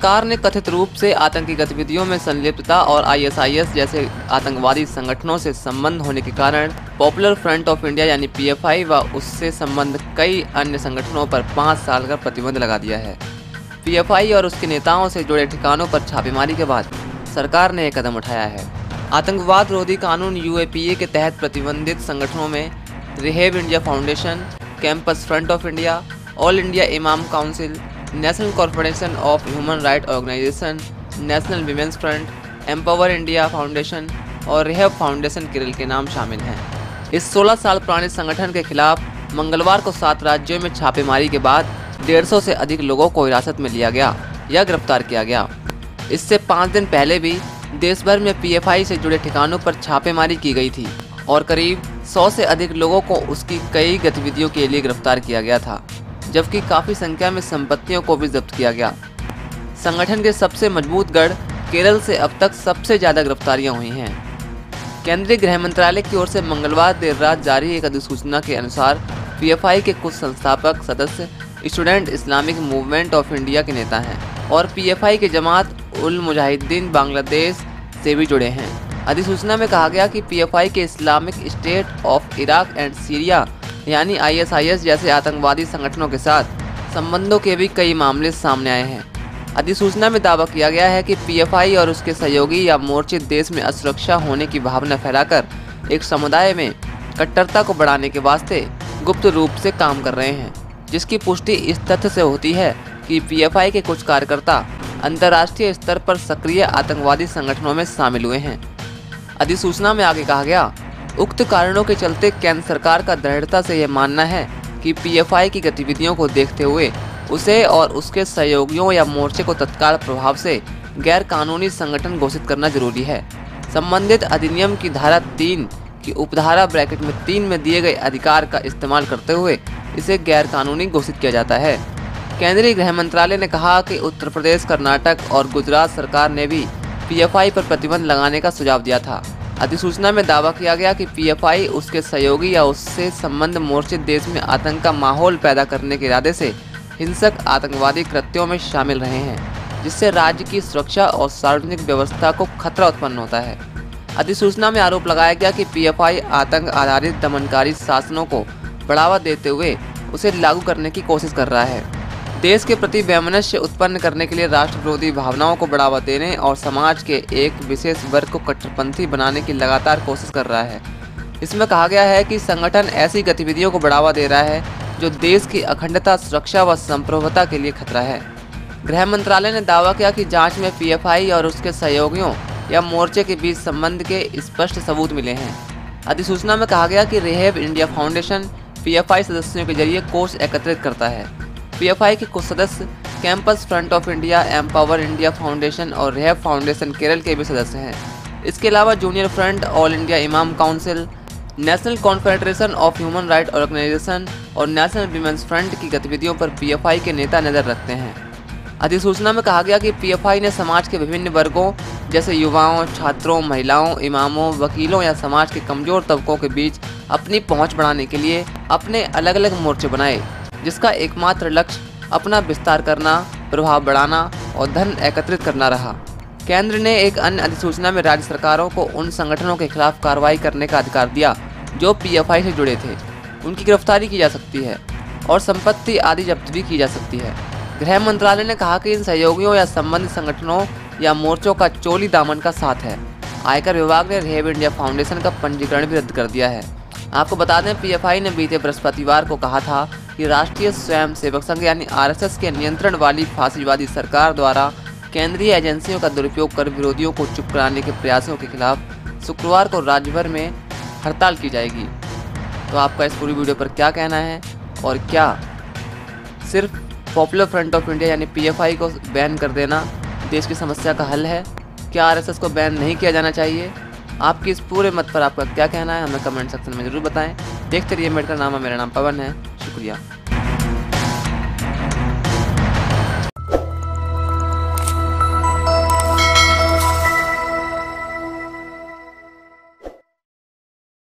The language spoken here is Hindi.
सरकार ने कथित रूप से आतंकी गतिविधियों में संलिप्तता और आईएसआईएस जैसे आतंकवादी संगठनों से संबंध होने के कारण पॉपुलर फ्रंट ऑफ इंडिया यानी पीएफआई व उससे संबंध कई अन्य संगठनों पर 5 साल का प्रतिबंध लगा दिया है। पीएफआई और उसके नेताओं से जुड़े ठिकानों पर छापेमारी के बाद सरकार ने एक कदम उठाया है। आतंकवाद रोधी कानून यूएपीए के तहत प्रतिबंधित संगठनों में rehab India foundation, campus front of India, all India इमाम council, national corporation of human right organization, national women's front, empower India foundation और रिहेब फाउंडेशन केरल के नाम शामिल हैं। इस 16 साल पुराने संगठन के खिलाफ मंगलवार को 7 राज्यों में छापेमारी के बाद 150 से अधिक लोगों को हिरासत में लिया गया या गिरफ्तार किया गया। इससे 5 दिन पहले भी देश भर में पीएफआई से जुड़े ठिकानों पर छापेमारी की गई थी और करीब 100 से अधिक लोगों को उसकी कई गतिविधियों के लिए गिरफ्तार किया गया था, जबकि काफ़ी संख्या में संपत्तियों को भी जब्त किया गया। संगठन के सबसे मजबूत गढ़ केरल से अब तक सबसे ज़्यादा गिरफ्तारियां हुई हैं। केंद्रीय गृह मंत्रालय की ओर से मंगलवार देर रात जारी एक अधिसूचना के अनुसार पीएफआई के कुछ संस्थापक सदस्य student Islamic movement of India के नेता हैं और पीएफआई के जमात उल मुजाहिदीन बांग्लादेश से भी जुड़े हैं। अधिसूचना में कहा गया कि पीएफआई के Islamic state of Iraq and Syria यानी आईएसआईएस जैसे आतंकवादी संगठनों के साथ संबंधों के भी कई मामले सामने आए हैं। अधिसूचना में दावा किया गया है कि पीएफआई और उसके सहयोगी या मोर्चे देश में असुरक्षा होने की भावना फैलाकर एक समुदाय में कट्टरता को बढ़ाने के वास्ते गुप्त रूप से काम कर रहे हैं, जिसकी पुष्टि इस तथ्य से होती है कि पीएफआई के कुछ कार्यकर्ता अंतर्राष्ट्रीय स्तर पर सक्रिय आतंकवादी संगठनों में शामिल हुए हैं। अधिसूचना में आगे कहा गया, उक्त कारणों के चलते केंद्र सरकार का दृढ़ता से यह मानना है कि पीएफआई की गतिविधियों को देखते हुए उसे और उसके सहयोगियों या मोर्चे को तत्काल प्रभाव से गैर कानूनी संगठन घोषित करना जरूरी है। संबंधित अधिनियम की धारा 3 की उपधारा ब्रैकेट में 3 में दिए गए अधिकार का इस्तेमाल करते हुए इसे गैर कानूनी घोषित किया जाता है। केंद्रीय गृह मंत्रालय ने कहा कि उत्तर प्रदेश, कर्नाटक और गुजरात सरकार ने भी पीएफआई पर प्रतिबंध लगाने का सुझाव दिया था। अधिसूचना में दावा किया गया कि पीएफआई, उसके सहयोगी या उससे संबंध मोर्चे देश में आतंक का माहौल पैदा करने के इरादे से हिंसक आतंकवादी कृत्यों में शामिल रहे हैं, जिससे राज्य की सुरक्षा और सार्वजनिक व्यवस्था को खतरा उत्पन्न होता है। अधिसूचना में आरोप लगाया गया कि पीएफआई आतंक आधारित दमनकारी शासनों को बढ़ावा देते हुए उसे लागू करने की कोशिश कर रहा है, देश के प्रति वैमनस्य उत्पन्न करने के लिए राष्ट्र विरोधी भावनाओं को बढ़ावा देने और समाज के एक विशेष वर्ग को कट्टरपंथी बनाने की लगातार कोशिश कर रहा है। इसमें कहा गया है कि संगठन ऐसी गतिविधियों को बढ़ावा दे रहा है जो देश की अखंडता, सुरक्षा व संप्रभुता के लिए खतरा है। गृह मंत्रालय ने दावा किया कि जांच में पीएफआई और उसके सहयोगियों या मोर्चे के बीच संबंध के स्पष्ट सबूत मिले हैं। अधिसूचना में कहा गया कि रिहेब इंडिया फाउंडेशन पीएफआई सदस्यों के जरिए कोष एकत्रित करता है। पीएफआई के कुछ सदस्य Campus front of India, Empower India foundation और रिहेब फाउंडेशन केरल के भी सदस्य हैं। इसके अलावा जूनियर फ्रंट, ऑल इंडिया इमाम council, National Confederation of human right Organisation और नेशनल विमेंस फ्रंट की गतिविधियों पर पीएफआई के नेता नजर रखते हैं। अधिसूचना में कहा गया कि पीएफआई ने समाज के विभिन्न वर्गों जैसे युवाओं, छात्रों, महिलाओं, इमामों, वकीलों या समाज के कमजोर तबकों के बीच अपनी पहुंच बढ़ाने के लिए अपने अलग अलग मोर्चे बनाए, जिसका एकमात्र लक्ष्य अपना विस्तार करना, प्रभाव बढ़ाना और धन एकत्रित करना रहा। केंद्र ने एक अन्य अधिसूचना में राज्य सरकारों को उन संगठनों के खिलाफ कार्रवाई करने का अधिकार दिया जो पीएफआई से जुड़े थे। उनकी गिरफ्तारी की जा सकती है और संपत्ति आदि जब्त भी की जा सकती है। गृह मंत्रालय ने कहा कि इन सहयोगियों या संबंधित संगठनों या मोर्चों का चोली दामन का साथ है। आयकर विभाग ने रिहेब इंडिया फाउंडेशन का पंजीकरण भी रद्द कर दिया है। आपको बता दें, पीएफआई ने बीते बृहस्पतिवार को कहा था कि राष्ट्रीय स्वयंसेवक संघ यानी आरएसएस के नियंत्रण वाली फासिस्टवादी सरकार द्वारा केंद्रीय एजेंसियों का दुरुपयोग कर विरोधियों को चुप कराने के प्रयासों के खिलाफ शुक्रवार को राज्य भर में हड़ताल की जाएगी। तो आपका इस पूरी वीडियो पर क्या कहना है और क्या सिर्फ पॉपुलर फ्रंट ऑफ इंडिया यानी पीएफआई को बैन कर देना देश की समस्या का हल है? क्या आरएसएस को बैन नहीं किया जाना चाहिए? आपकी इस पूरे मत पर आपका क्या कहना है, हमें कमेंट सेक्शन में ज़रूर बताएं। देखते रहिए मेडकर नामा, मेरा नाम पवन है। शुक्रिया।